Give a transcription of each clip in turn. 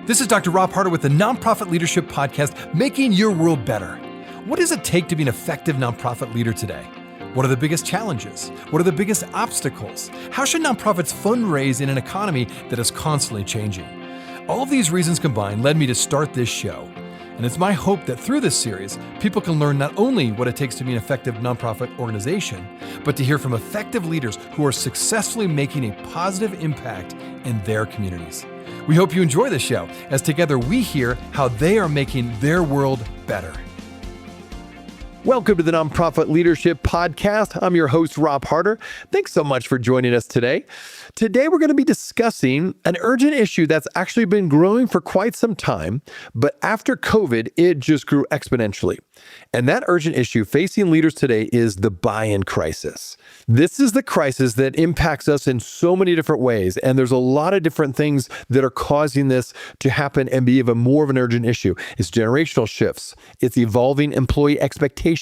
This is Dr. Rob Harter with the Nonprofit Leadership Podcast, Making Your World Better. What does it take to be an effective nonprofit leader today? What are the biggest challenges? What are the biggest obstacles? How should nonprofits fundraise in an economy that is constantly changing? All of these reasons combined led me to start this show. And it's my hope that through this series, people can learn not only what it takes to be an effective nonprofit organization, but to hear from effective leaders who are successfully making a positive impact in their communities. We hope you enjoy the show, as together we hear how they are making their world better. Welcome to the Nonprofit Leadership Podcast. I'm your host, Rob Harter. Thanks so much for joining us today. Today, we're going to be discussing an urgent issue that's actually been growing for quite some time, but after COVID, it just grew exponentially. And that urgent issue facing leaders today is the buy-in crisis. This is the crisis that impacts us in so many different ways, and there's a lot of different things that are causing this to happen and be even more of an urgent issue. It's generational shifts, it's evolving employee expectations,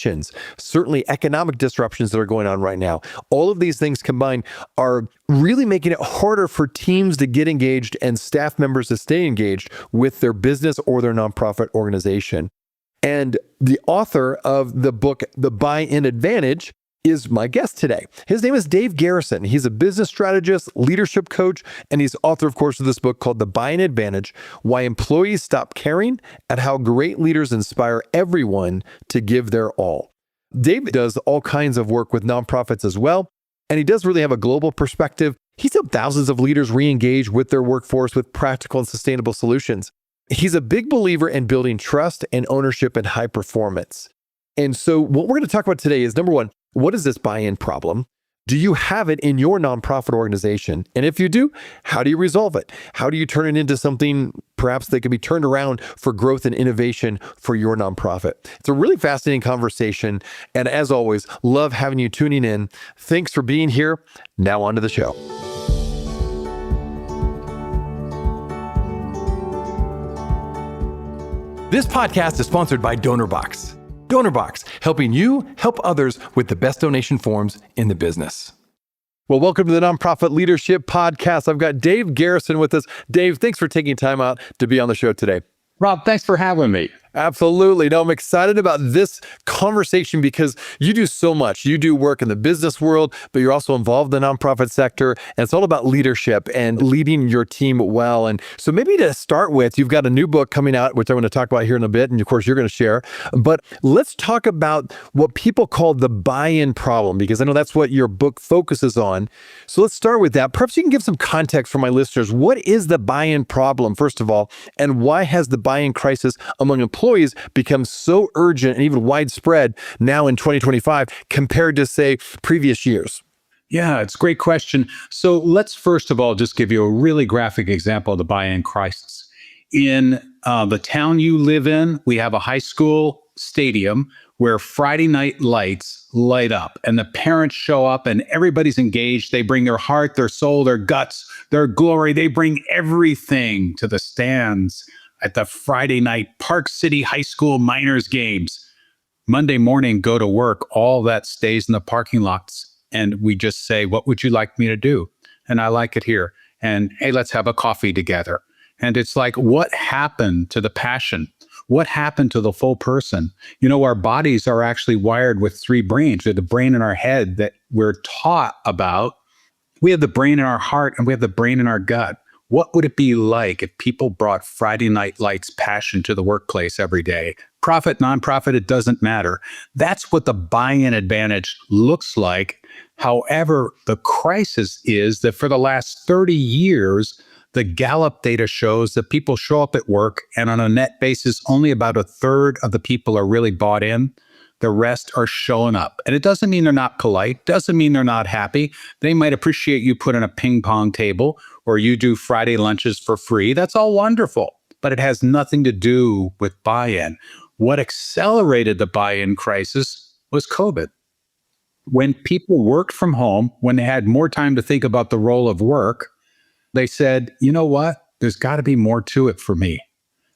certainly economic disruptions that are going on right now. All of these things combined are really making it harder for teams to get engaged and staff members to stay engaged with their business or their nonprofit organization. And the author of the book, The Buy-in Advantage, is my guest today. His name is Dave Garrison. He's a business strategist, leadership coach, and he's author, of course, of this book called The Buy-in Advantage: Why Employees Stop Caring and How Great Leaders Inspire Everyone to Give Their All. Dave does all kinds of work with nonprofits as well, and he does really have a global perspective. He's helped thousands of leaders re-engage with their workforce with practical and sustainable solutions. He's a big believer in building trust and ownership and high performance. And so what we're going to talk about today is, number one, what is this buy-in problem? Do you have it in your nonprofit organization? And if you do, how do you resolve it? How do you turn it into something perhaps that can be turned around for growth and innovation for your nonprofit? It's a really fascinating conversation. And as always, love having you tuning in. Thanks for being here. Now on to the show. This podcast is sponsored by DonorBox. DonorBox, helping you help others with the best donation forms in the business. Well, welcome to the Nonprofit Leadership Podcast. I've got Dave Garrison with us. Dave, thanks for taking time out to be on the show today. Rob, thanks for having me. Absolutely. No, I'm excited about this conversation because you do so much. You do work in the business world, but you're also involved in the nonprofit sector. And it's all about leadership and leading your team well. And so maybe to start with, you've got a new book coming out, which I'm going to talk about here in a bit. And of course, you're going to share. But let's talk about what people call the buy-in problem, because I know that's what your book focuses on. So let's start with that. Perhaps you can give some context for my listeners. What is the buy-in problem, first of all, and why has the buy-in crisis among employees become so urgent and even widespread now in 2025 compared to, say, previous years? Yeah, it's a great question. So let's first of all just give you a really graphic example of the buy-in crisis. In the town you live in, we have a high school stadium where Friday night lights light up and the parents show up and everybody's engaged. They bring their heart, their soul, their guts, their glory. They bring everything to the stands at the Friday night Park City High School minors games. Monday morning, go to work, all that stays in the parking lots. And we just say, what would you like me to do? And I like it here. And hey, let's have a coffee together. And it's like, what happened to the passion? What happened to the full person? You know, our bodies are actually wired with three brains. We have the brain in our head that we're taught about. We have the brain in our heart and we have the brain in our gut. What would it be like if people brought Friday Night Lights passion to the workplace every day? Profit, nonprofit, it doesn't matter. That's what the buy-in advantage looks like. However, the crisis is that for the last 30 years, the Gallup data shows that people show up at work and on a net basis, only about a third of the people are really bought in. The rest are showing up. And it doesn't mean they're not polite, doesn't mean they're not happy. They might appreciate you put in a ping pong table or you do Friday lunches for free. That's all wonderful, but it has nothing to do with buy-in. What accelerated the buy-in crisis was COVID. When people worked from home, when they had more time to think about the role of work, they said, you know what? There's got to be more to it for me,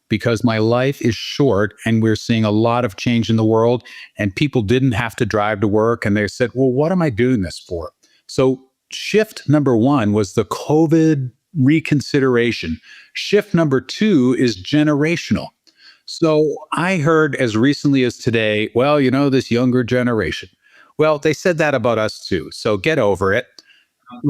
because my life is short and we're seeing a lot of change in the world and people didn't have to drive to work. And they said, well, what am I doing this for? So shift number one was the COVID reconsideration. Shift number 2 is generational. So I heard as recently as today, well, this younger generation. Well, they said that about us too. So get over it.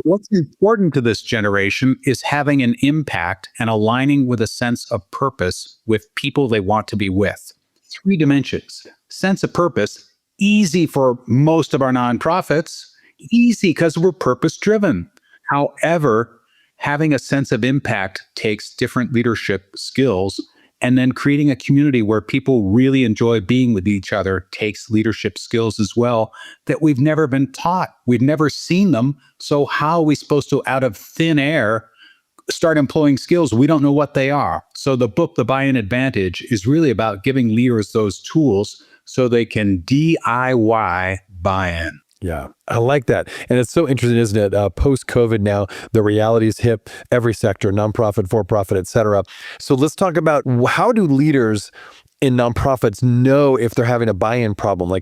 What's important to this generation is having an impact and aligning with a sense of purpose with people they want to be with. 3 dimensions. Sense of purpose, easy for most of our nonprofits, easy because we're purpose driven. However, having a sense of impact takes different leadership skills. And then creating a community where people really enjoy being with each other takes leadership skills as well that we've never been taught. We've never seen them. So how are we supposed to, out of thin air, start employing skills? We don't know what they are. So the book, The Buy-in Advantage, is really about giving leaders those tools so they can DIY buy-in. Yeah, I like that. And it's so interesting, isn't it? Post-COVID now, the realities hit every sector, nonprofit, for-profit, et cetera. So let's talk about how do leaders in nonprofits know if they're having a buy-in problem?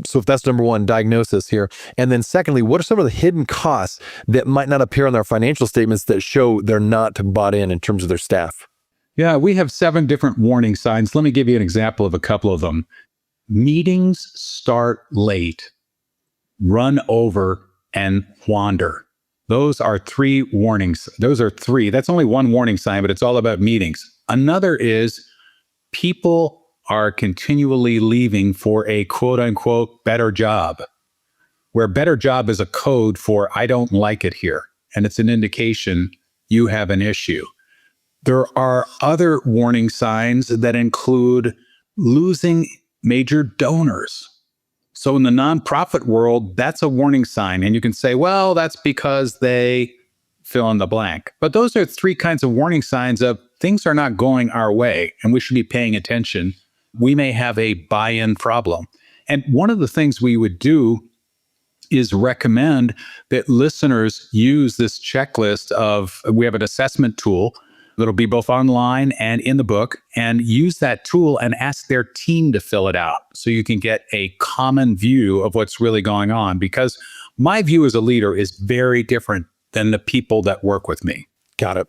So if that's number 1, diagnosis here. And then secondly, what are some of the hidden costs that might not appear on their financial statements that show they're not bought in terms of their staff? Yeah, we have 7 different warning signs. Let me give you an example of a couple of them. Meetings start late, run over, and wander. Those are 3 warnings. Those are 3. That's only 1 warning sign, but it's all about meetings. Another is people are continually leaving for a quote unquote better job, where better job is a code for I don't like it here. And it's an indication you have an issue. There are other warning signs that include losing major donors. So in the nonprofit world, that's a warning sign. And you can say, well, that's because they fill in the blank. But those are 3 kinds of warning signs of things are not going our way and we should be paying attention. We may have a buy-in problem. And one of the things we would do is recommend that listeners use this checklist of, we have an assessment tool that'll be both online and in the book, and use that tool and ask their team to fill it out so you can get a common view of what's really going on. Because my view as a leader is very different than the people that work with me. Got it.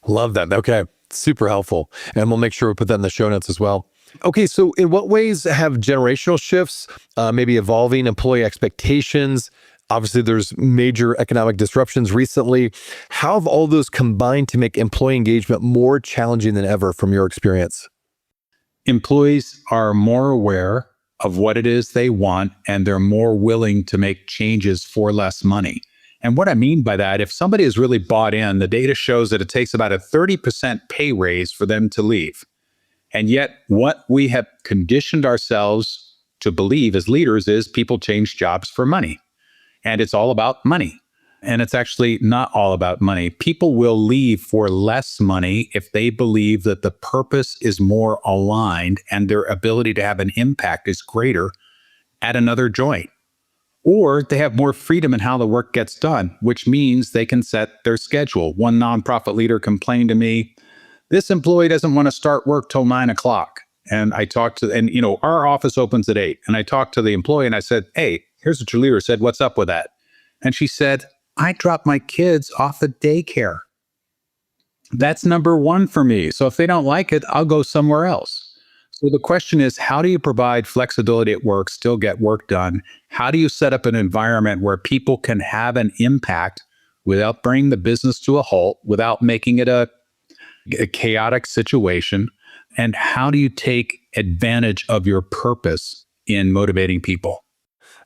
Love that. Okay. Super helpful. And we'll make sure we put that in the show notes as well. Okay. So in what ways have generational shifts, maybe evolving employee expectations? Obviously, there's major economic disruptions recently. How have all those combined to make employee engagement more challenging than ever from your experience? Employees are more aware of what it is they want, and they're more willing to make changes for less money. And what I mean by that, if somebody is really bought in, the data shows that it takes about a 30% pay raise for them to leave. And yet, what we have conditioned ourselves to believe as leaders is people change jobs for money. And it's all about money. And it's actually not all about money. People will leave for less money if they believe that the purpose is more aligned and their ability to have an impact is greater at another joint. Or they have more freedom in how the work gets done, which means they can set their schedule. One nonprofit leader complained to me, this employee doesn't want to start work till 9 o'clock. And I talked to, our office opens at 8. And I talked to the employee and I said, hey, here's what your leader said. What's up with that? And she said, I drop my kids off at daycare. That's number 1 for me. So if they don't like it, I'll go somewhere else. So the question is, how do you provide flexibility at work, still get work done? How do you set up an environment where people can have an impact without bringing the business to a halt, without making it a chaotic situation? And how do you take advantage of your purpose in motivating people?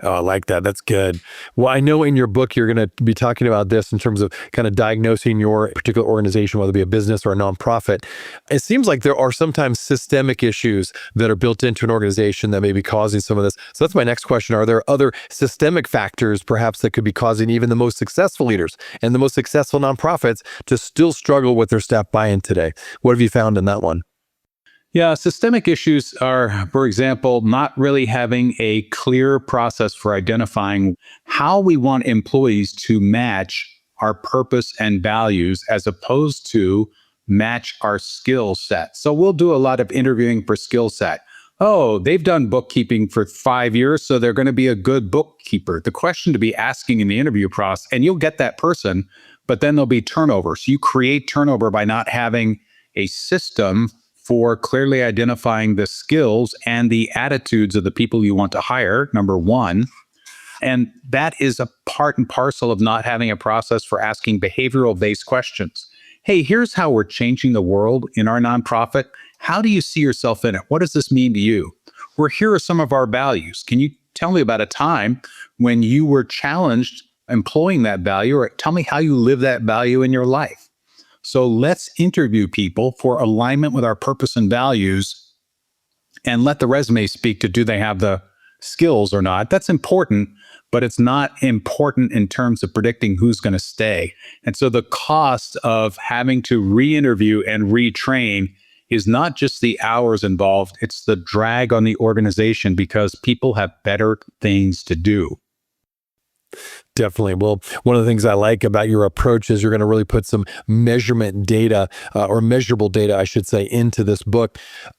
Oh, I like that. That's good. Well, I know in your book, you're going to be talking about this in terms of kind of diagnosing your particular organization, whether it be a business or a nonprofit. It seems like there are sometimes systemic issues that are built into an organization that may be causing some of this. So that's my next question. Are there other systemic factors perhaps that could be causing even the most successful leaders and the most successful nonprofits to still struggle with their staff buy-in today? What have you found in that one? Yeah, systemic issues are, for example, not really having a clear process for identifying how we want employees to match our purpose and values as opposed to match our skill set. So we'll do a lot of interviewing for skill set. Oh, they've done bookkeeping for 5 years, so they're going to be a good bookkeeper. The question to be asking in the interview process, and you'll get that person, but then there'll be turnover. So you create turnover by not having a system for clearly identifying the skills and the attitudes of the people you want to hire, number one. And that is a part and parcel of not having a process for asking behavioral-based questions. Hey, here's how we're changing the world in our nonprofit. How do you see yourself in it? What does this mean to you? Or here are some of our values. Can you tell me about a time when you were challenged employing that value, or tell me how you live that value in your life? So let's interview people for alignment with our purpose and values and let the resume speak to do they have the skills or not. That's important, but it's not important in terms of predicting who's going to stay. And so the cost of having to re-interview and retrain is not just the hours involved, it's the drag on the organization because people have better things to do. Definitely. Well, one of the things I like about your approach is you're going to really put some measurement data or measurable data, I should say, into this book.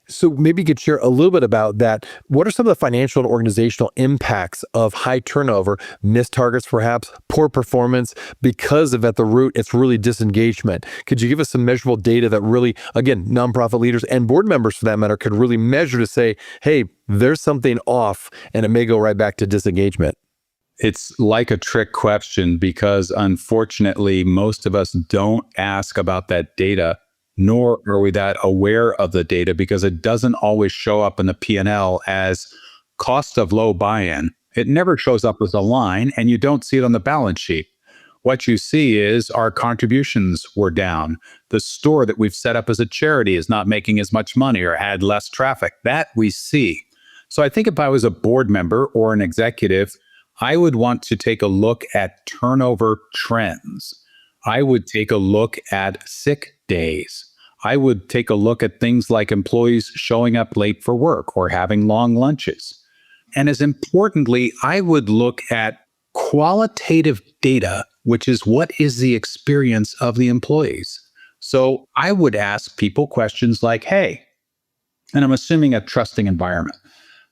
So maybe you could share a little bit about that. What are some of the financial and organizational impacts of high turnover, missed targets perhaps, poor performance, because of at the root, it's really disengagement? Could you give us some measurable data that really, again, nonprofit leaders and board members for that matter could really measure to say, hey, there's something off and it may go right back to disengagement? It's like a trick question because unfortunately, most of us don't ask about that data, nor are we that aware of the data because it doesn't always show up in the P&L as cost of low buy-in. It never shows up as a line and you don't see it on the balance sheet. What you see is our contributions were down. The store that we've set up as a charity is not making as much money or had less traffic. That we see. So I think if I was a board member or an executive, I would want to take a look at turnover trends. I would take a look at sick days. I would take a look at things like employees showing up late for work or having long lunches. And as importantly, I would look at qualitative data, which is what is the experience of the employees. So I would ask people questions like, hey, and I'm assuming a trusting environment,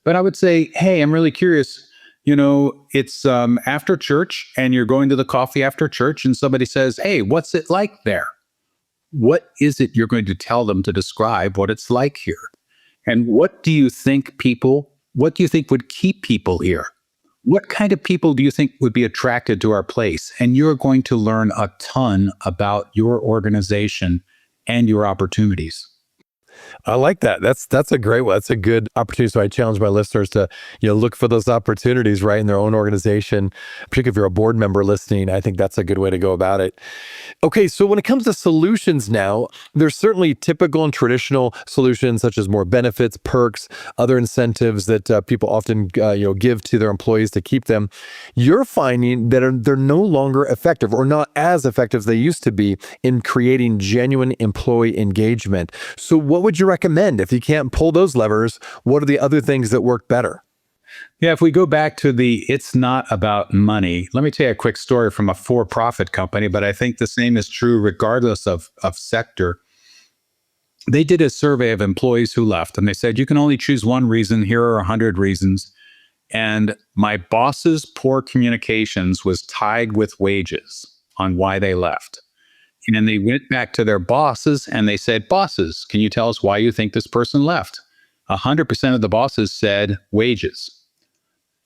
but I would say, hey, I'm really curious. It's after church and you're going to the coffee after church and somebody says, hey, what's it like there? What is it you're going to tell them to describe what it's like here? And what do you think would keep people here? What kind of people do you think would be attracted to our place? And you're going to learn a ton about your organization and your opportunities. I like that. That's a great one. That's a good opportunity. So I challenge my listeners to, look for those opportunities right in their own organization, particularly if you're a board member listening. I think that's a good way to go about it. Okay, so when it comes to solutions now, there's certainly typical and traditional solutions such as more benefits, perks, other incentives that people often give to their employees to keep them. You're finding that they're no longer effective or not as effective as they used to be in creating genuine employee engagement. So what would you recommend if you can't pull those levers? What are the other things that work better? Yeah, if we go back to it's not about money, let me tell you a quick story from a for-profit company, but I think the same is true regardless of sector. They did a survey of employees who left, and they said, you can only choose one reason. Here are 100 reasons. And my boss's poor communications was tied with wages on why they left. And then they went back to their bosses and they said, bosses, can you tell us why you think this person left? 100% of the bosses said wages.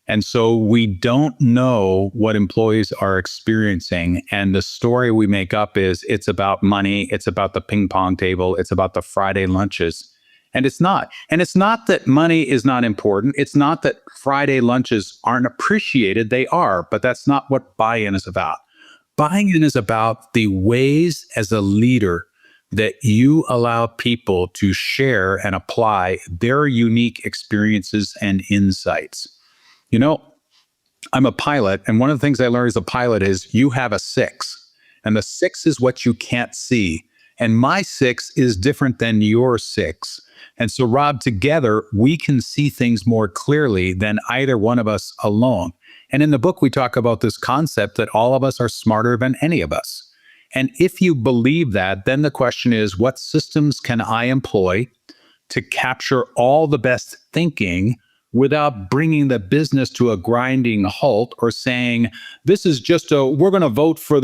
And so we don't know what employees are experiencing. And the story we make up is it's about money. It's about the ping pong table. It's about the Friday lunches. And it's not. And it's not that money is not important. It's not that Friday lunches aren't appreciated. They are, but that's not what buy-in is about. Buy-in is about the ways as a leader that you allow people to share and apply their unique experiences and insights. I'm a pilot, and one of the things I learned as a pilot is you have a 6, and the 6 is what you can't see. And my 6 is different than your 6. And so, Rob, together, we can see things more clearly than either one of us alone. And in the book, we talk about this concept that all of us are smarter than any of us. And if you believe that, then the question is, what systems can I employ to capture all the best thinking without bringing the business to a grinding halt or saying, this is just we're going to vote for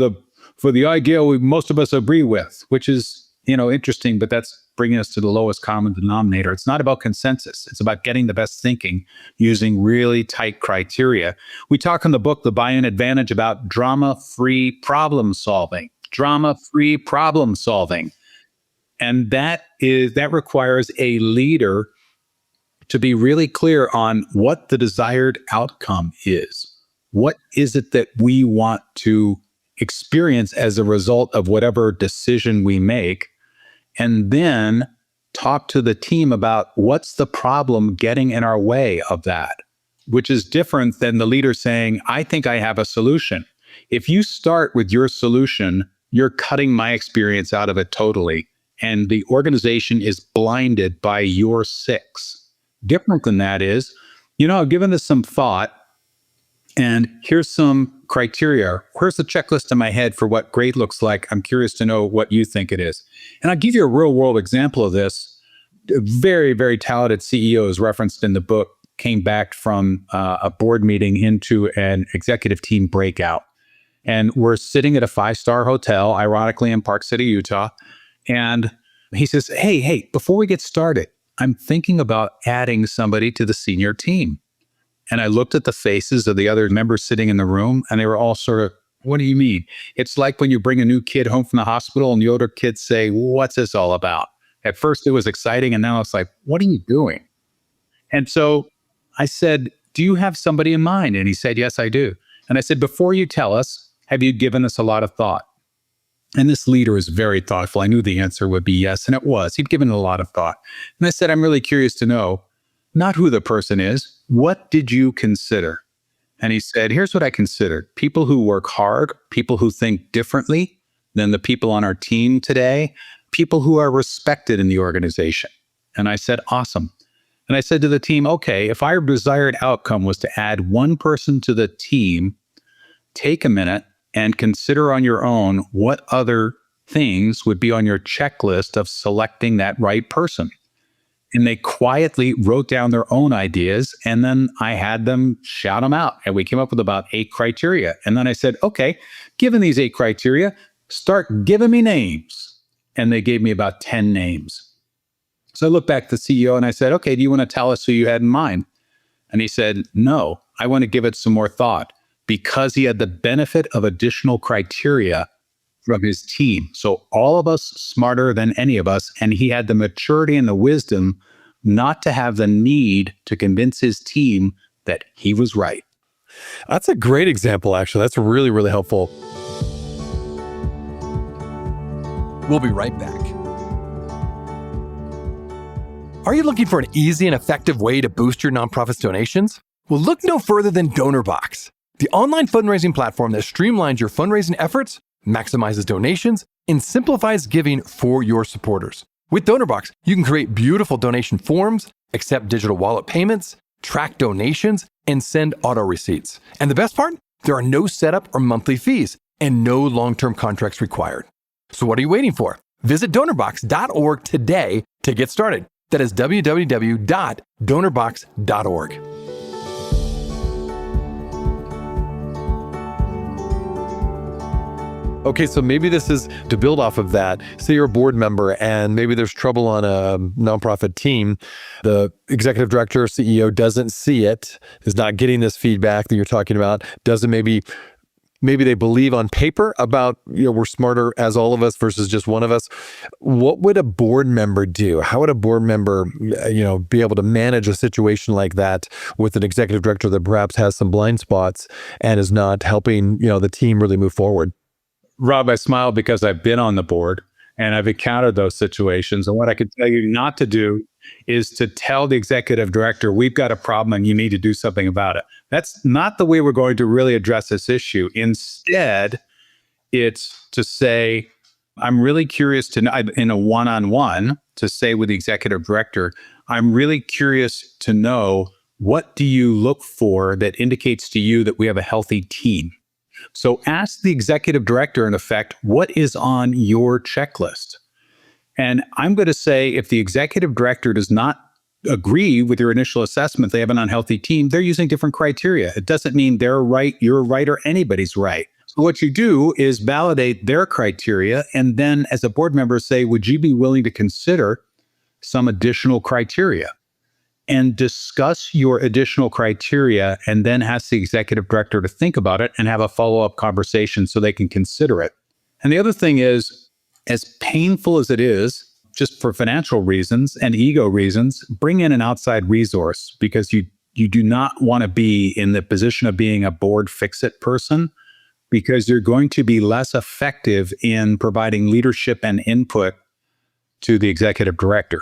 for the ideal most of us agree with, which is, interesting, but that's bringing us to the lowest common denominator. It's not about consensus. It's about getting the best thinking using really tight criteria. We talk in the book, The Buy-in Advantage, about drama-free problem solving. Drama-free problem solving. And that requires a leader to be really clear on what the desired outcome is. What is it that we want to experience as a result of whatever decision we make? And then talk to the team about what's the problem getting in our way of that, which is different than the leader saying, I think I have a solution. If you start with your solution, you're cutting my experience out of it totally. And the organization is blinded by your six. Different than that is, I've given this some thought, and here's some criteria. Here's the checklist in my head for what great looks like. I'm curious to know what you think it is. And I'll give you a real world example of this. A very, very talented CEO is referenced in the book, came back from a board meeting into an executive team breakout. And we're sitting at a 5-star hotel, ironically in Park City, Utah. And he says, hey, before we get started, I'm thinking about adding somebody to the senior team. And I looked at the faces of the other members sitting in the room, and they were all sort of, what do you mean? It's like when you bring a new kid home from the hospital and the older kids say, what's this all about? At first it was exciting, and now it's like, what are you doing? And so I said, do you have somebody in mind? And he said, yes, I do. And I said, before you tell us, have you given this a lot of thought? And this leader is very thoughtful. I knew the answer would be yes, and it was. He'd given it a lot of thought. And I said, I'm really curious to know, not who the person is, what did you consider? And he said, here's what I considered. People who work hard, people who think differently than the people on our team today, people who are respected in the organization. And I said, awesome. And I said to the team, okay, if our desired outcome was to add one person to the team, take a minute and consider on your own what other things would be on your checklist of selecting that right person. And they quietly wrote down their own ideas, and then I had them shout them out. And we came up with about 8 criteria. And then I said, okay, given these 8 criteria, start giving me names. And they gave me about 10 names. So I looked back at the CEO and I said, okay, do you want to tell us who you had in mind? And he said, no, I want to give it some more thought, because he had the benefit of additional criteria from his team. So all of us smarter than any of us, and he had the maturity and the wisdom not to have the need to convince his team that he was right. That's a great example, actually. That's really, really helpful. We'll be right back. Are you looking for an easy and effective way to boost your nonprofit's donations? Well, look no further than DonorBox, the online fundraising platform that streamlines your fundraising efforts, maximizes donations, and simplifies giving for your supporters. With DonorBox, you can create beautiful donation forms, accept digital wallet payments, track donations, and send auto receipts. And the best part? There are no setup or monthly fees and no long-term contracts required. So what are you waiting for? Visit donorbox.org today to get started. That is www.donorbox.org. Okay, so maybe this is to build off of that. Say you're a board member and maybe there's trouble on a nonprofit team. The executive director or CEO doesn't see it, is not getting this feedback that you're talking about, doesn't maybe they believe on paper about, we're smarter as all of us versus just one of us. What would a board member do? How would a board member, be able to manage a situation like that with an executive director that perhaps has some blind spots and is not helping, the team really move forward? Rob, I smile because I've been on the board and I've encountered those situations. And what I could tell you not to do is to tell the executive director, we've got a problem and you need to do something about it. That's not the way we're going to really address this issue. Instead, it's to say, I'm really curious to know, in a one-on-one, to say with the executive director, I'm really curious to know, what do you look for that indicates to you that we have a healthy team? So ask the executive director, in effect, what is on your checklist? And I'm going to say, if the executive director does not agree with your initial assessment, they have an unhealthy team, they're using different criteria. It doesn't mean they're right, you're right, or anybody's right. So what you do is validate their criteria. And then as a board member, say, would you be willing to consider some additional criteria? And discuss your additional criteria, and then ask the executive director to think about it and have a follow-up conversation so they can consider it. And the other thing is, as painful as it is, just for financial reasons and ego reasons, bring in an outside resource, because you do not want to be in the position of being a board fix-it person, because you're going to be less effective in providing leadership and input to the executive director.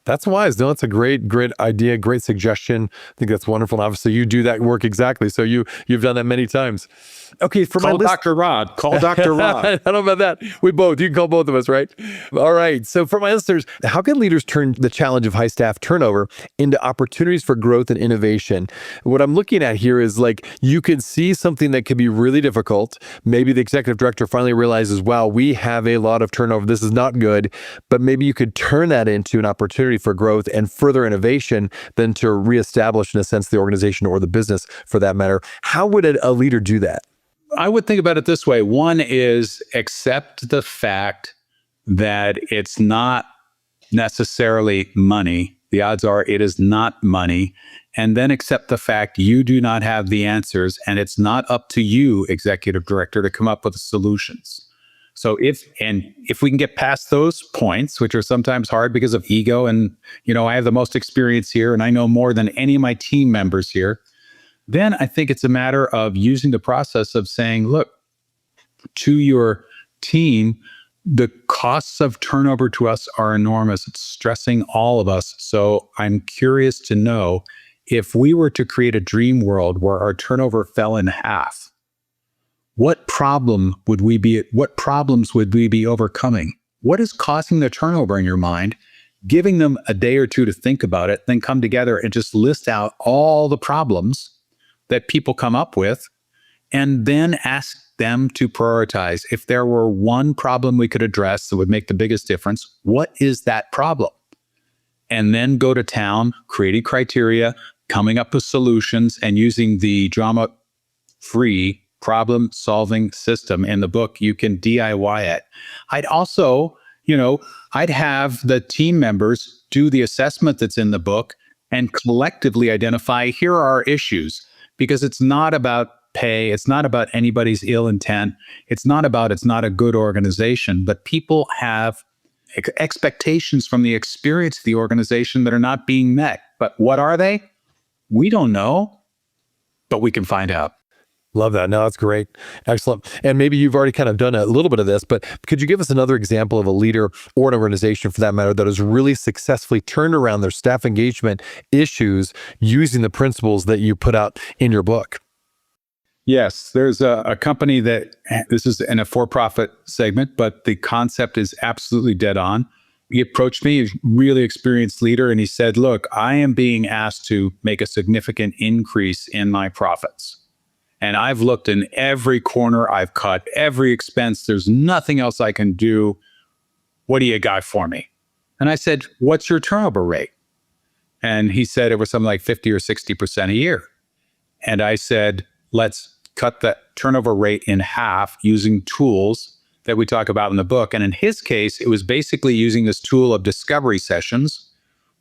That's wise. No, that's a great idea, great suggestion. I think that's wonderful. And obviously, you do that work exactly. So you've done that many times. Okay, for my Call list, Dr. Rod. Call Dr. Rod. I don't know about that. We both. You can call both of us, right? All right. So for my listeners, how can leaders turn the challenge of high staff turnover into opportunities for growth and innovation? What I'm looking at here is like you can see something that could be really difficult. Maybe the executive director finally realizes, wow, we have a lot of turnover. This is not good. But maybe you could turn that into an opportunity for growth and further innovation than to reestablish, in a sense, the organization or the business for that matter. How would a leader do that? I would think about it this way. One is accept the fact that it's not necessarily money. The odds are it is not money. And then accept the fact you do not have the answers, and it's not up to you, executive director, to come up with the solutions. So if we can get past those points, which are sometimes hard because of ego, and I have the most experience here and I know more than any of my team members here, then I think it's a matter of using the process of saying, look, to your team, the costs of turnover to us are enormous. It's stressing all of us. So I'm curious to know, if we were to create a dream world where our turnover fell in half, what problems would we be overcoming? What is causing the turnover in your mind? Giving them a day or two to think about it, then come together and just list out all the problems that people come up with, and then ask them to prioritize. If there were one problem we could address that would make the biggest difference, what is that problem? And then go to town, creating criteria, coming up with solutions, and using the drama-free problem-solving system in the book. You can DIY it. I'd also, I'd have the team members do the assessment that's in the book and collectively identify, here are our issues. Because it's not about pay. It's not about anybody's ill intent. It's not a good organization, but people have expectations from the experience of the organization that are not being met. But what are they? We don't know, but we can find out. Love that. No, that's great. Excellent. And maybe you've already kind of done a little bit of this, but could you give us another example of a leader or an organization for that matter that has really successfully turned around their staff engagement issues using the principles that you put out in your book? Yes, there's a company that, this is in a for-profit segment, but the concept is absolutely dead on. He approached me, he's a really experienced leader, and he said, look, I am being asked to make a significant increase in my profits. And I've looked in every corner, I've cut every expense. There's nothing else I can do. What do you got for me? And I said, what's your turnover rate? And he said it was something like 50 or 60% a year. And I said, let's cut that turnover rate in half using tools that we talk about in the book. And in his case, it was basically using this tool of discovery sessions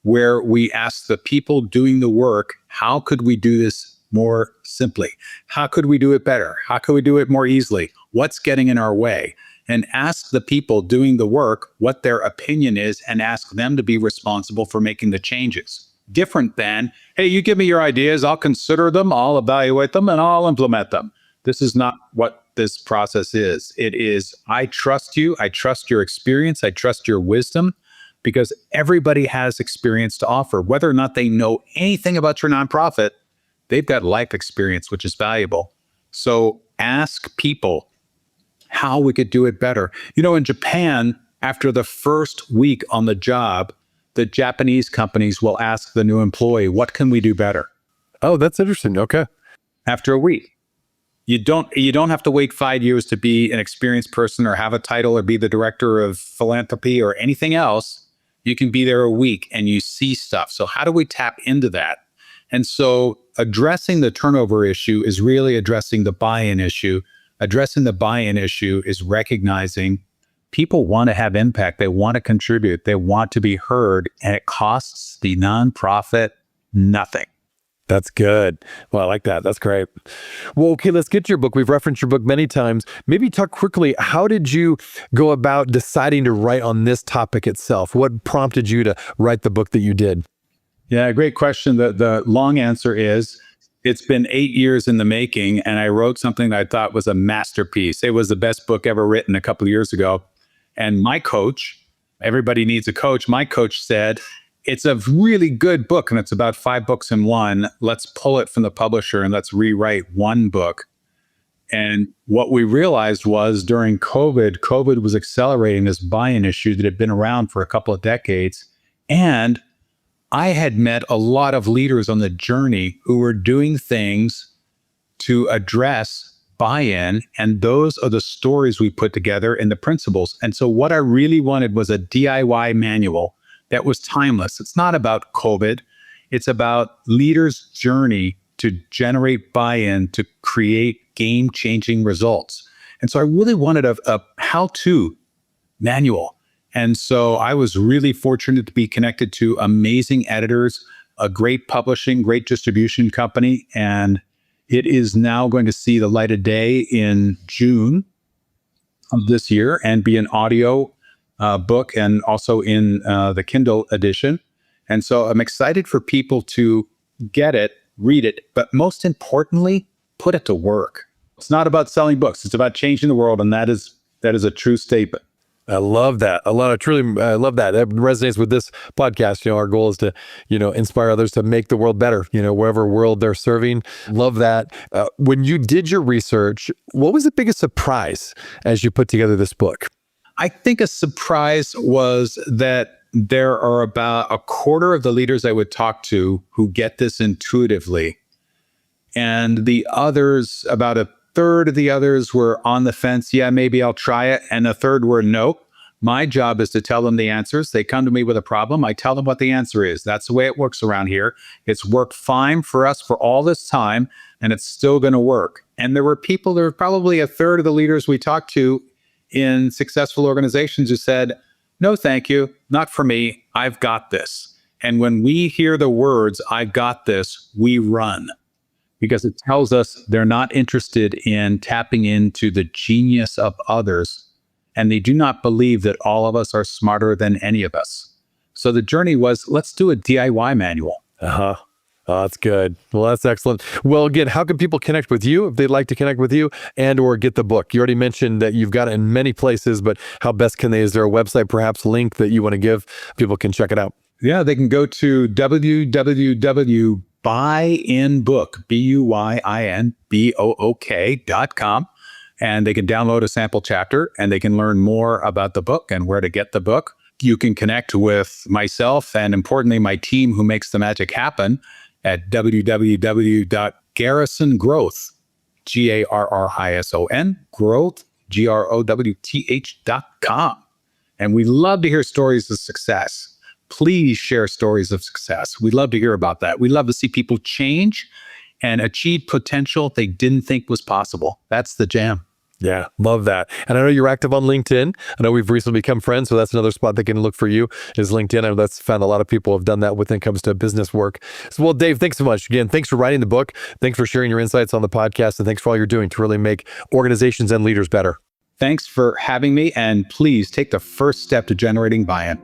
where we asked the people doing the work, how could we do this more simply? How could we do it better? How could we do it more easily? What's getting in our way? And ask the people doing the work what their opinion is and ask them to be responsible for making the changes. Different than, hey, you give me your ideas, I'll consider them, I'll evaluate them, and I'll implement them. This is not what this process is. It is, I trust you, I trust your experience, I trust your wisdom, because everybody has experience to offer. Whether or not they know anything about your nonprofit, they've got life experience, which is valuable. So ask people how we could do it better. In Japan, after the first week on the job, the Japanese companies will ask the new employee, what can we do better? Oh, that's interesting. Okay. After a week. You don't have to wait 5 years to be an experienced person or have a title or be the director of philanthropy or anything else. You can be there a week and you see stuff. So how do we tap into that? And so addressing the turnover issue is really addressing the buy-in issue, addressing the buy-in issue is recognizing people want to have impact. They want to contribute. They want to be heard, and it costs the nonprofit nothing. That's good. Well, I like that. That's great. Well, okay, let's get to your book. We've referenced your book many times. Maybe talk quickly. How did you go about deciding to write on this topic itself? What prompted you to write the book that you did? Yeah, great question. The long answer is it's been 8 years in the making, and I wrote something that I thought was a masterpiece. It was the best book ever written a couple of years ago. And my coach, everybody needs a coach. My coach said, it's a really good book, and it's about 5 books in one. Let's pull it from the publisher and let's rewrite one book. And what we realized was during COVID was accelerating this buy-in issue that had been around for a couple of decades. And I had met a lot of leaders on the journey who were doing things to address buy-in, and those are the stories we put together and the principles. And so what I really wanted was a DIY manual that was timeless. It's not about COVID. It's about leaders' journey to generate buy-in, to create game-changing results. And so I really wanted a how-to manual. And so I was really fortunate to be connected to amazing editors, a great publishing, great distribution company, and it is now going to see the light of day in June of this year and be an audio book and also in the Kindle edition. And so I'm excited for people to get it, read it, but most importantly, put it to work. It's not about selling books. It's about changing the world. And that is a true statement. I love that. I love that. That resonates with this podcast. Our goal is to, inspire others to make the world better, wherever world they're serving. Love that. When you did your research, what was the biggest surprise as you put together this book? I think a surprise was that there are about a quarter of the leaders I would talk to who get this intuitively. And the others, about a third of the others were on the fence. Yeah, maybe I'll try it. And a third were nope. My job is to tell them the answers. They come to me with a problem. I tell them what the answer is. That's the way it works around here. It's worked fine for us for all this time, and it's still going to work. And there were probably a third of the leaders we talked to in successful organizations who said, no, thank you, not for me, I've got this. And when we hear the words, I've got this, we run, because it tells us they're not interested in tapping into the genius of others, and they do not believe that all of us are smarter than any of us. So the journey was, let's do a DIY manual. Oh, that's good. Well, that's excellent. Well, again, how can people connect with you if they'd like to connect with you and or get the book? You already mentioned that you've got it in many places, but how best can they? Is there a website, perhaps, link that you want to give? People can check it out. Yeah, they can go to www.buyinbook.com, and they can download a sample chapter, and they can learn more about the book and where to get the book. You can connect with myself and, importantly, my team who makes the magic happen at www.garrisongrowth, Garrison, growth, growth.com. And we love to hear stories of success. Please share stories of success. We'd love to hear about that. We love to see people change and achieve potential they didn't think was possible. That's the jam. Yeah, love that. And I know you're active on LinkedIn. I know we've recently become friends, so that's another spot they can look for you is LinkedIn. I know that's found a lot of people have done that when it comes to business work. So, well, Dave, thanks so much. Again, thanks for writing the book. Thanks for sharing your insights on the podcast, and thanks for all you're doing to really make organizations and leaders better. Thanks for having me, and please take the first step to generating buy-in.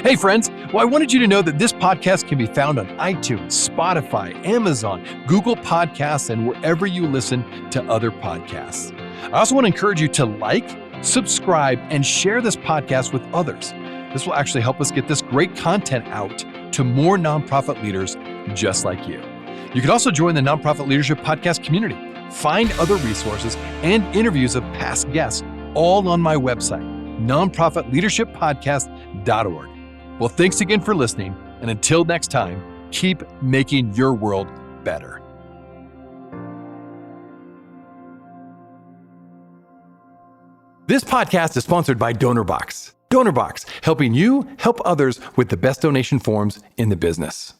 Hey, friends. Well, I wanted you to know that this podcast can be found on iTunes, Spotify, Amazon, Google Podcasts, and wherever you listen to other podcasts. I also want to encourage you to like, subscribe, and share this podcast with others. This will actually help us get this great content out to more nonprofit leaders just like you. You can also join the Nonprofit Leadership Podcast community. Find other resources and interviews of past guests all on my website, nonprofitleadershippodcast.org. Well, thanks again for listening, and until next time, keep making your world better. This podcast is sponsored by DonorBox. DonorBox, helping you help others with the best donation forms in the business.